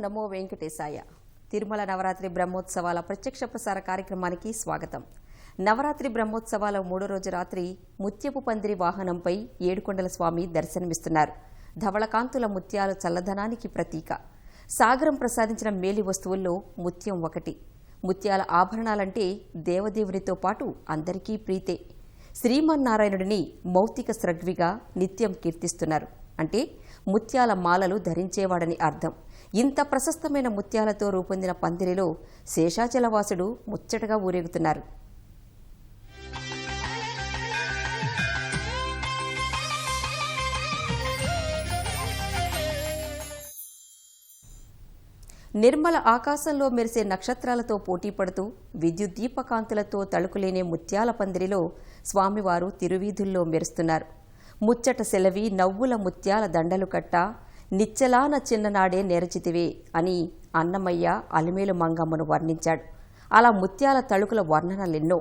నమో వెంకటేశాయ. తిరుమల నవరాత్రి బ్రహ్మోత్సవాల ప్రత్యక్ష ప్రసార కార్యక్రమానికి స్వాగతం. నవరాత్రి బ్రహ్మోత్సవాల 3వ రోజు రాత్రి ముత్యపు పందిరి వాహనంపై ఏడుకొండల స్వామి దర్శనమిస్తున్నారు. ధవళకాంతుల ముత్యాలు చల్లదనానికి ప్రతీక. సాగరం ప్రసాదించిన మేలి వస్తువుల్లో ముత్యం ఒకటి. ముత్యాల ఆభరణాలంటే దేవదేవునితో పాటు అందరికీ ప్రీతే. శ్రీమన్నారాయణుడిని మౌక్తిక స్రగ్విగా నిత్యం కీర్తిస్తున్నారు. అంటే ముత్యాల మాలలు ధరించేవాడని అర్థం. ఇంత ప్రశస్తమైన ముత్యాలతో రూపొందిన పందిరిలో శేషాచలవాసుడు ముచ్చటగా ఊరేగుతున్నారు. నిర్మల ఆకాశంలో మెరిసే నక్షత్రాలతో పోటీపడుతూ విద్యుత్ దీపకాంతులతో తళుకులేనే ముత్యాల పందిరిలో స్వామివారు తిరువీధుల్లో మెరుస్తున్నారు. ముచ్చట సెలవి నవ్వుల ముత్యాల దండలు కట్ట నిచ్చలాన చిన్ననాడే నెరచితివే అని అన్నమయ్య అలిమేలు మంగమ్మను వర్ణించాడు. అలా ముత్యాల తళుకుల వర్ణనలెన్నో.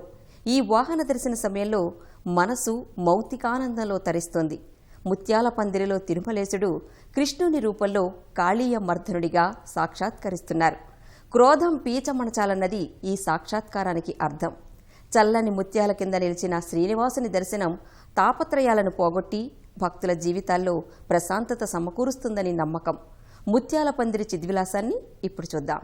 ఈ వాహన దర్శన సమయంలో మనసు మౌక్తికానందంలో తరిస్తోంది. ముత్యాల పందిరిలో తిరుమలేశుడు కృష్ణుని రూపంలో కాళీయ మర్దనుడిగా సాక్షాత్కరిస్తున్నారు. క్రోధం పీచమణచాలన్నది ఈ సాక్షాత్కారానికి అర్థం. చల్లని ముత్యాల కింద నిలిచిన శ్రీనివాసుని దర్శనం తాపత్రయాలను పోగొట్టి భక్తుల జీవితాల్లో ప్రశాంతత సమకూరుస్తుందని నమ్మకం. ముత్యాల పందిరి చిద్విలాసాన్ని ఇప్పుడు చూద్దాం.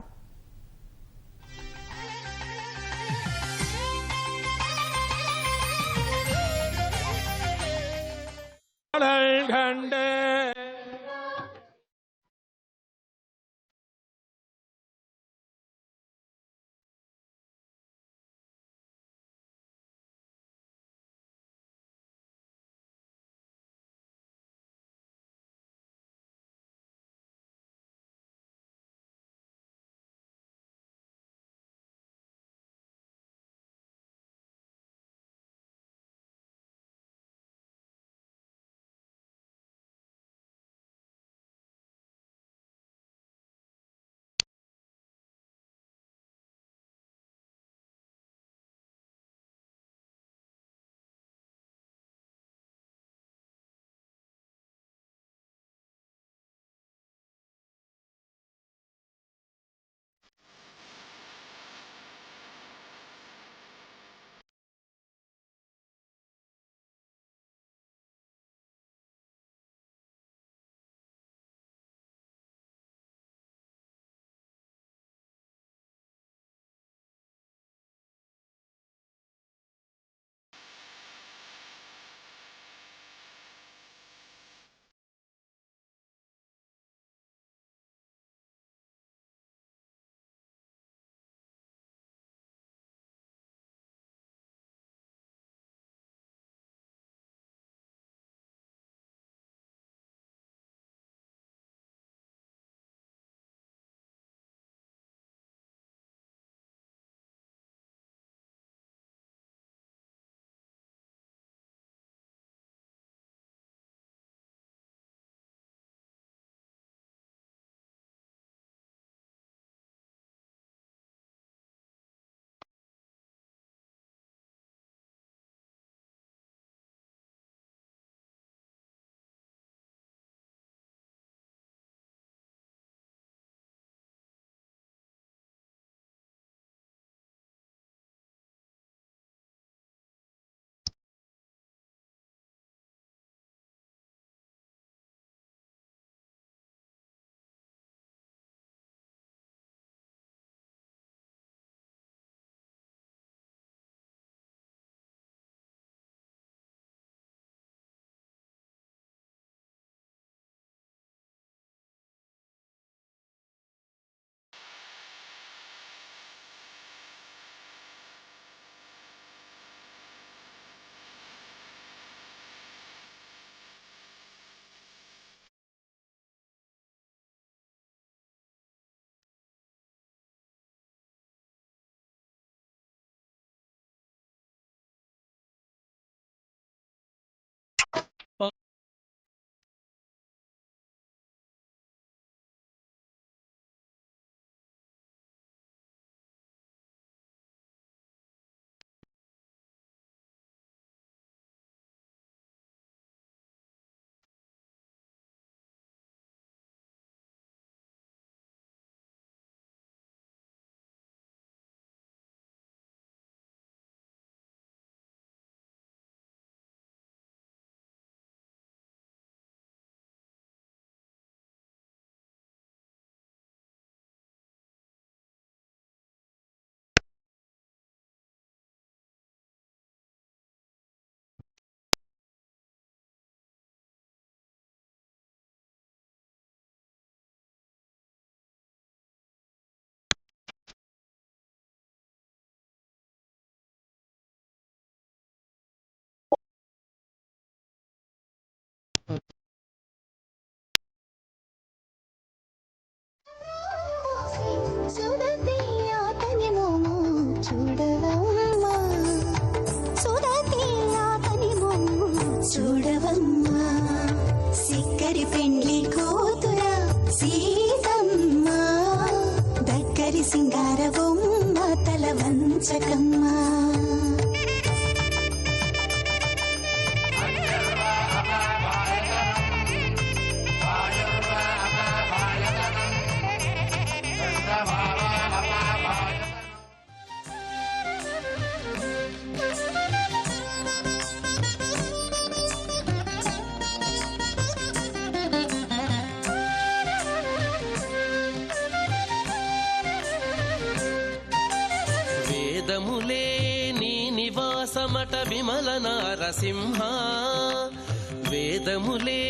దగ్గరి పెండ్లి కూతురా సీతమ్మ, దగ్గరి సింగార బొమ్మ తల వంచకమ్మ. వేదములే నీ నివాసమట విమల నారసింహ, వేదములే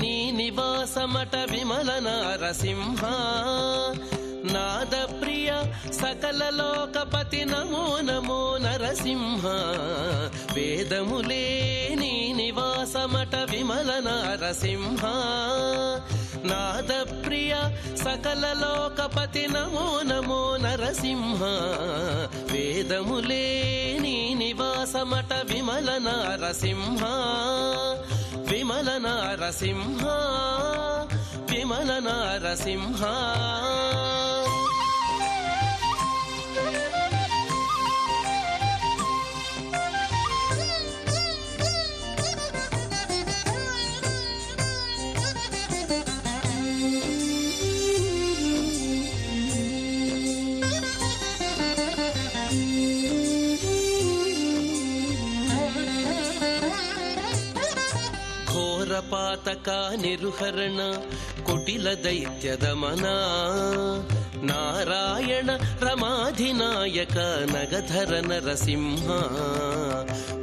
నీ నివాసమట విమల నారసింహ. నాద ప్రియ సకల లోకపతి నమో నమో నరసింహ, వేదములే నీ నివాసమట విమల నారసింహ. నాద ప్రియ సకల లోకపతి నమో నమో నరసింహ, వేదములే నీ నివాసమట విమల నారసింహ. విమల నారసింహ, విమల నారసింహ. ఘోరపాతక నిరుహరణ కుటిల దైత్య దమన, నారాయణ రమాధినాయక నగధర నరసింహ.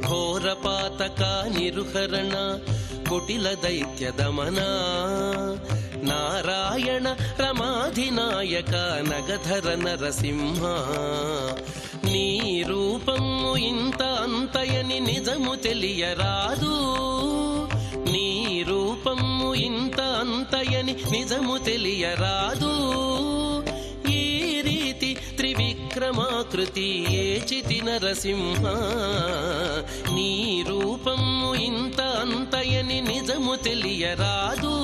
ఘోరపాతక నిరుహరణ కుటిల దైత్య దమన, నారాయణ రమాధినాయక నగధర నరసింహ. నీ రూపము ఇంత అంతయని నిజము తెలియరాదు, నీ రూపము ఇంత అంతయని నిజము తెలియరాదు. ఈ రీతి త్రివిక్రమాకృతి ఏచితి నరసింహ, నీ రూపము ఇంత అంతయని నిజము తెలియరాదు.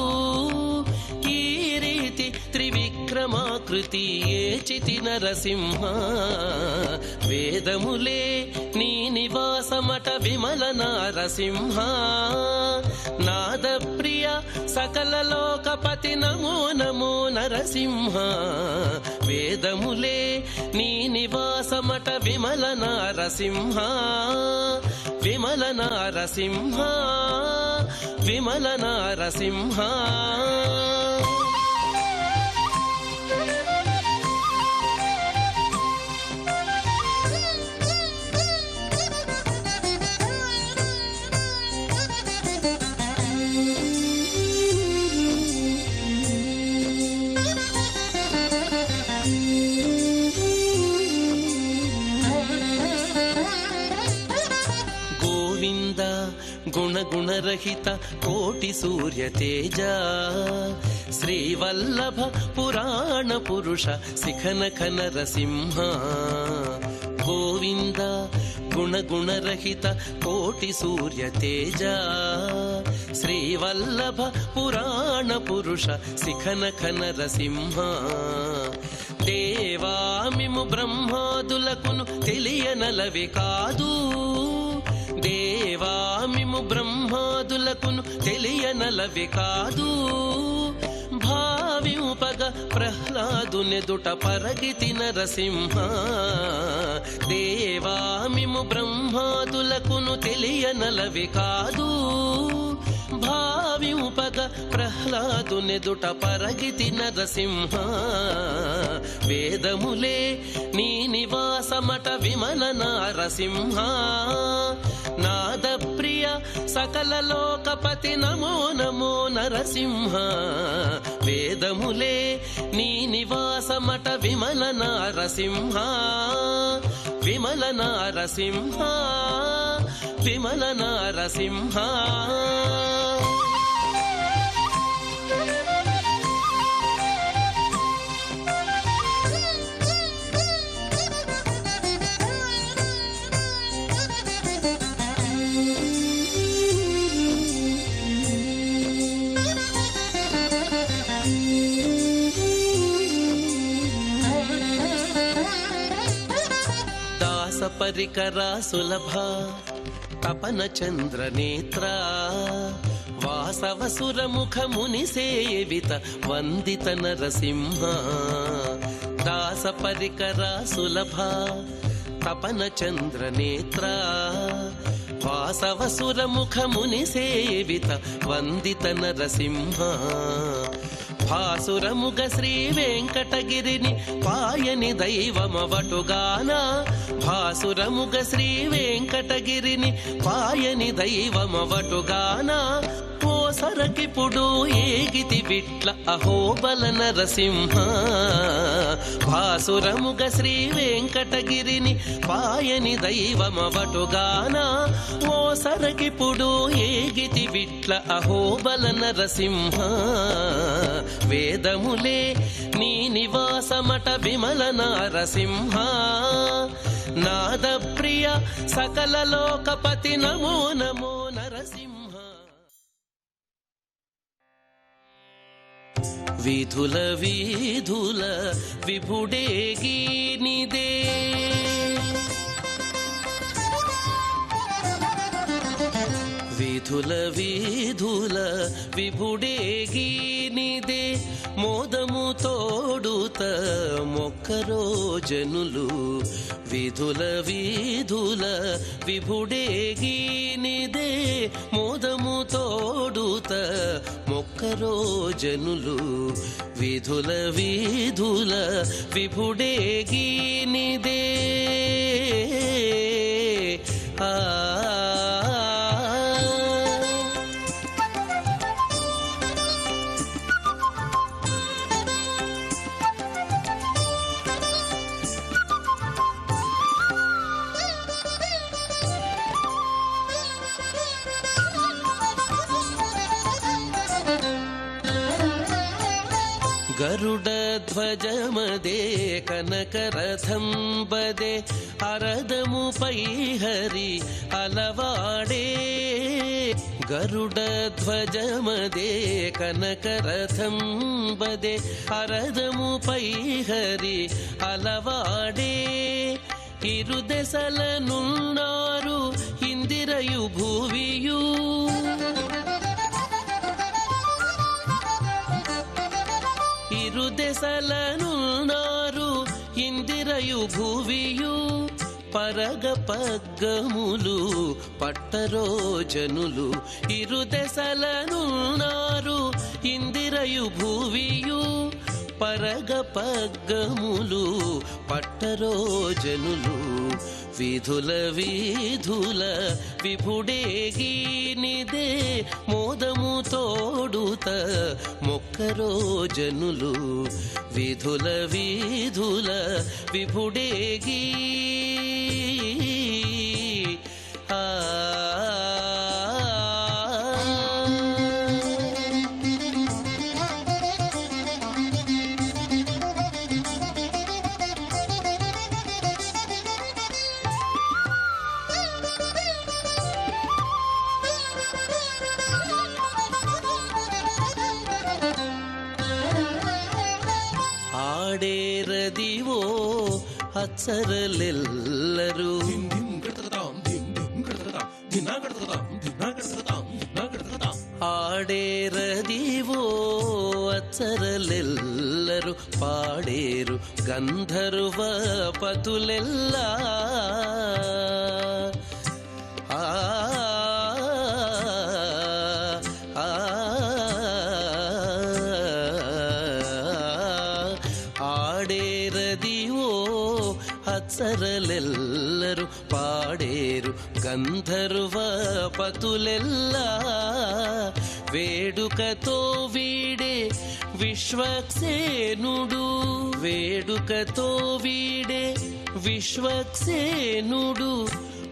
ఈ రీతి త్రివిక్రమాకృతి ఏచితి నరసింహ, వేదములే నీ నివాసమట విమల నారసింహ. నాద ప్రియ సకల లోకపతి నమో నమో నరసింహ, వేదములే నీ నివాసమట విమల నారసింహ. విమల నారసింహ, విమల నారసింహ. గోవింద గుణగుణరహిత కోటి సూర్య తేజ, శ్రీవల్లభ పురాణ పురుష శిఖనఖ నరసింహ. గోవింద గుణగుణరహిత కోటి సూర్య తేజ, శ్రీవల్లభ పురాణ పురుష శిఖనఖ నరసింహ. దేవామిము బ్రహ్మాదులకును తెలియనలవి కాదు, దేవామిము బ్రహ్మాదులకును తెలియనలవి కాదు. భావింపగ ప్రహ్లాదునెదుట పరగితి నరసింహ, దేవామిము బ్రహ్మాదులకును తెలియనలవి కాదు. భావింపగ ప్రహ్లాదునెదుట పరగితి నరసింహ, వేదములే నీ నివాసమట విమల నారసింహ. నాద ప్రియ సకల లోకపతి నమో నమో నరసింహ, వేదములే నీ నివాసమట విమల నారసింహ. విమల నారసింహ, విమల నారసింహ. పరికరా సులభ తపన చంద్ర నేత్ర వాసవసుర ముఖముని సేవిత వందిత నరసింహ దాస పరికరా సులభ తపన చంద్ర నేత్ర వాసవసుర ముఖముని సేవిత వందిత నరసింహ భాసురముగ శ్రీ వెంకటగిరిని పాయని దైవమవటుగాన భాసురముగ శ్రీ వెంకటగిరిని పాయని దైవమవటుగాన ఓ సరకిపుడు ఏగితి విట్ల అహోబల నరసింహ భాసురముగ శ్రీ వెంకటగిరిని పాయని దైవమవటుగాన ఓ సరకిపుడు ఏగితి విట్ల అహోబల నరసింహ వేదములే నీ నివాసమట విమల నారసింహ నాద ప్రియ సకల లోకపతి నమో నమో నరసింహ విధుల విధుల విభుడేగి నిదే విధుల విధుల విభుడేగి నిదే మోదము తోడుత మొక్కరో జనులు విధుల విధుల విభుడేగి నిదే మోదము తోడుత మొక్కరో జనులు విధుల విధుల విభుడేగి నిదే ఆ గరుడ ధ్వజమదే కనకరథం బదే అరదముపై హరి అలవాడే గరుడ ధ్వజమదే కనకరథం బదే అరదముపై హరి అలవాడే ఇరుదెసలనున్నారు ఇందిరయు భూవియు ఇరుదెసలనున్నారు ఇందిరయు భూవియు పరగ పగ్గములు పట్టరో జనులు ఇరుదెసలనున్నారు ఇందిరయు భూవియు పరగ పగ్గములు పట్టరో జనులు విధుల విధుల విభుడేగి నిదే మోదము తోడుత మొక్కరో జనులు విధుల విధుల విభుడేగి ఆ ఆడేరదివో అచ్చరలెల్లరు ఆడేరదివో అచ్చరలెల్లరు పాడేరు గంధర్వ పతులెల్లా ఆడేరదివో అచ్చరలెల్లరు పాడేరు గంధర్వ పతులెల్లా వేడుకతో వీడే విశ్వక్సేనుడు వేడుకతో వీడే విశ్వక్సేనుడు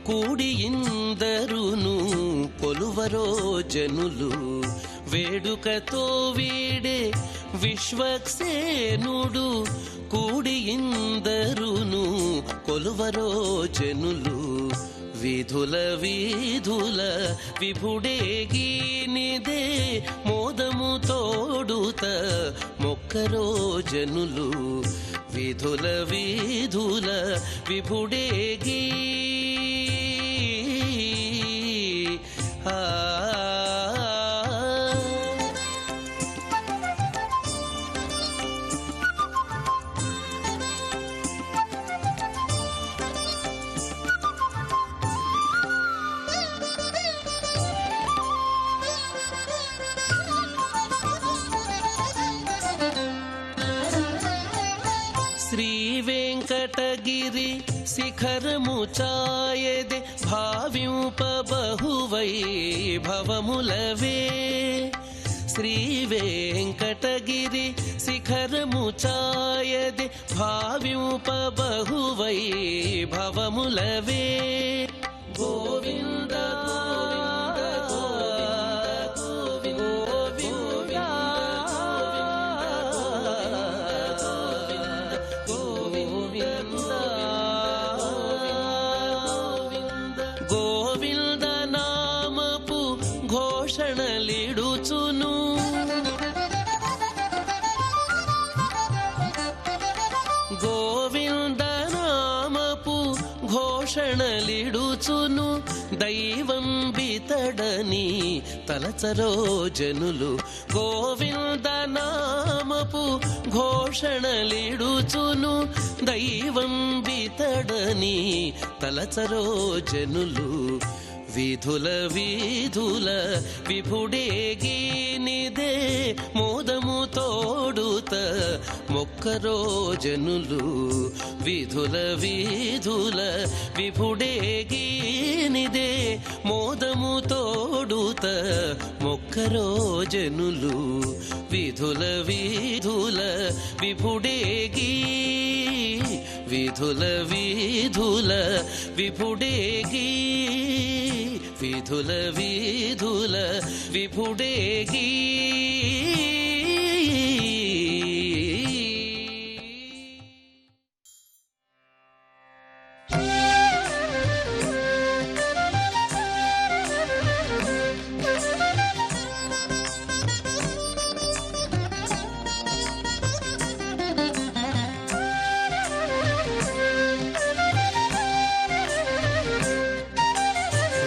కూడి ఇందరును కొలువరో జనులు వేడుకతో వీడే విశ్వక్సేనుడు కూడి ఇందరును కొలువరో జనులు విధుల విధుల విభుడేగి నిదే మోదము తోడుత మొక్కరో జనులు విధుల విధుల విభుడేగి శ్రీ వెంకటగిరి శిఖరము చాయదే భావింప బహువై భవములవే. శ్రీ వెంకటగిరి శిఖరము చాయదే భావింప బహువై భవములవే. గోవింద గోవింద నామపు ఘోషణలిడుచును. గోవింద నామపు ఘోషణలిడుచును. దైవం బితడని తలచరో జనులు. గోవింద నామపు ఘోషణలిడుచును. దైవం బితడని తలచరో జనులు. విధుల విధుల విభుడేగి నిదే మోదము తోడుత మొక్కరో జనులు. విధుల విధుల విభుడేగి నిదే మోదము తోడుత మొక్కరో జనులు. విధుల విధుల విభుడేగి విధుల విధుల విభుడేగి విధుల విధుల విభుడేగి.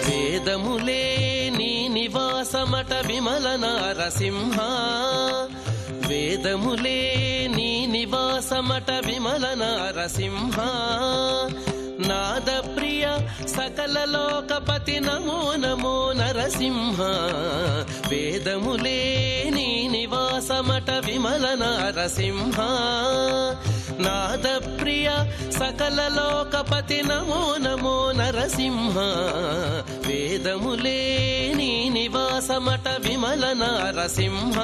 వేదములే నీ నివాసమట విమల నారసింహ. వేదములే నీ నివాసమట విమల నారసింహ. నాద ప్రియ సకల లోకపతి నమో నమో నరసింహ. వేదములే నీ నివాసమట విమల నారసింహ. నాద ప్రియ సకల లోకపతి నమో నమో నరసింహ. వేదములే నీ నివాసమట విమల నారసింహ.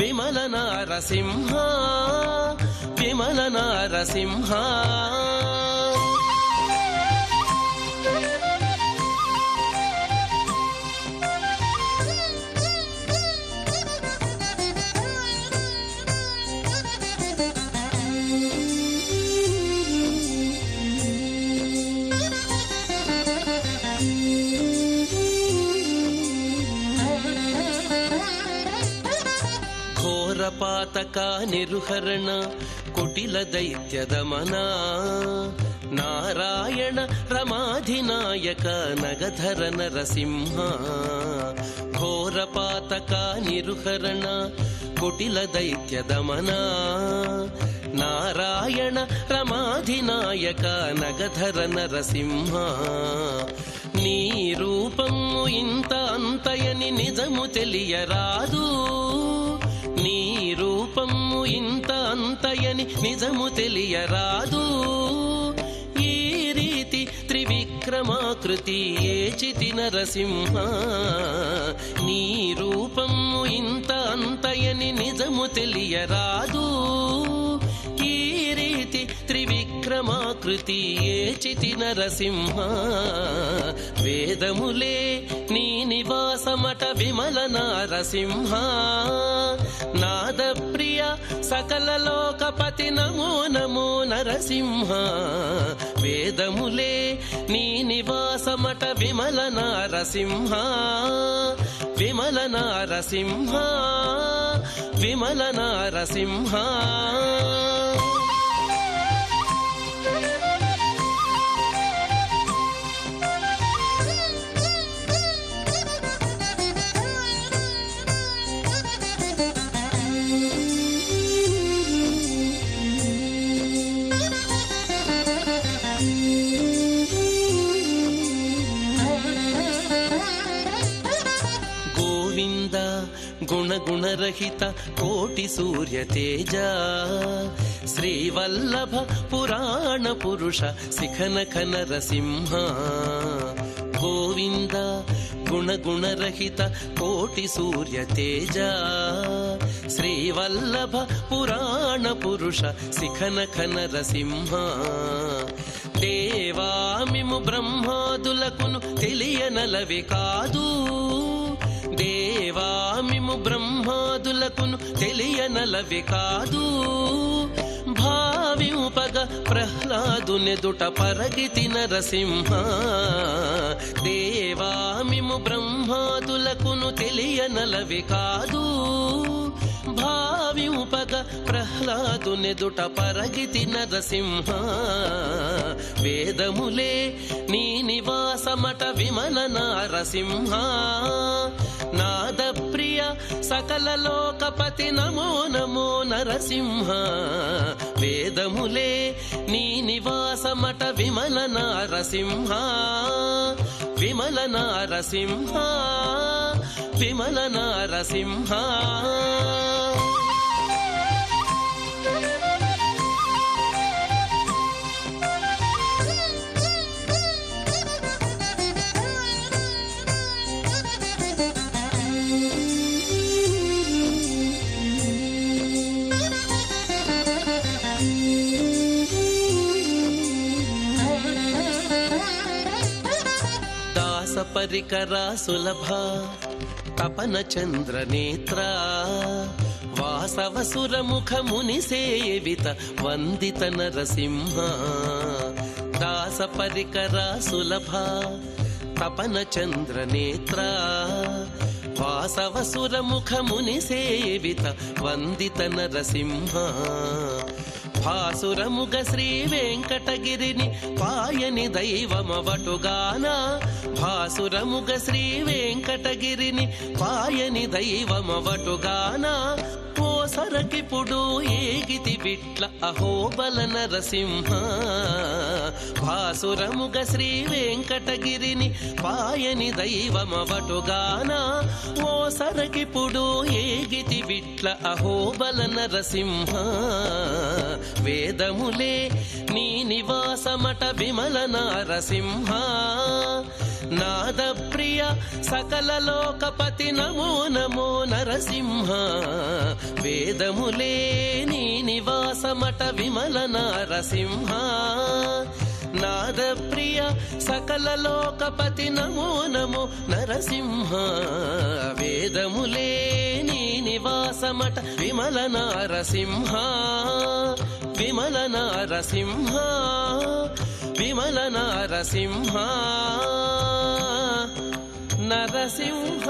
విమల నారసింహ విమల నారసింహ. ఘోరపాతక నిరుహరణ కుటిల దైత్య దమన. నారాయణ రమాధినాయక నగధర నరసింహ. ఘోరపాతక నిరుహరణ కుటిల దైత్య దమన. నారాయణ రమాధినాయక నగధర నరసింహ. నీ రూపము ఇంత అంతయని నిజము తెలియరాదు. నీ రూపము ఇంత అంతయని నిజము తెలియరాదు. ఈ రీతి త్రివిక్రమాకృతి ఏచితి నరసింహ. నీ రూపము ఇంత అంతయని నిజము తెలియరాదు. ఈ రీతి త్రివిక్రమాకృతి ఏచితి నరసింహ. వేదములే నీ నివాసమట విమల నారసింహ. నాద ప్రియ సకల లోకపతి నమో నమో నరసింహ. వేదములే నీ నివాసమట విమల నారసింహ. విమల నారసింహ విమల నారసింహ. గుణరహిత కోటి సూర్య తేజ శ్రీవల్లభ పురాణ పురుష శిఖనఖ నరసింహ గోవింద గుణరహిత కోటి సూర్య తేజ శ్రీవల్లభ పురాణ పురుష శిఖనఖ నరసింహ దేవామిము బ్రహ్మాదులకును తెలియనలవి కాదు దేవామిము బ్రహ్మాదులకును తెలియనలవి కాదు భావింపగ ప్రహ్లాదునెదుట పరగితి నరసింహ దేవామిము బ్రహ్మాదులకును తెలియనలవి కాదు భావింపగ ప్రహ్లాదునెదుట పరగితి నరసింహ వేదములే నీ నివాసమట విమల నారసింహ నాద ప్రియ సకల లోకపతి నమో నమో నరసింహ వేదములే నీ నివాసమట విమల నారసింహ విమల నారసింహ విమల నారసింహ పరికరా సులభ తపన చంద్ర నేత్ర వాసవసుర ముఖముని సేవిత వందిత నరసింహ దాస పరికరా సులభ తపన చంద్ర నేత్ర వాసవసుర ముఖముని సేవిత వందిత నరసింహ భాసురముగ శ్రీ వెంకటగిరిని పాయని దైవమవటుగాన భాసురముగ శ్రీ వెంకటగిరిని పాయని దైవమవటుగాన ఓ సరకిపుడు ఏగితి బిట్ల అహోబల నరసింహ భాసురముగ శ్రీ వెంకటగిరిని పాయని దైవమవటుగాన ఓ సరకిపుడు ఏగితి బిట్ల అహోబల నరసింహ వేదములే నీ నివాసమట విమల నారసింహ నాద ప్రియ సకల లోకపతి నమో నమో నరసింహ వేదములే నీ నివాసమట విమల నారసింహ నాద ప్రియ సకల లోకపతి నమో నమో నరసింహ వేదములే నీ నివాసమట విమల నారసింహ విమల నారసింహ విమల నారసింహ నరసింహ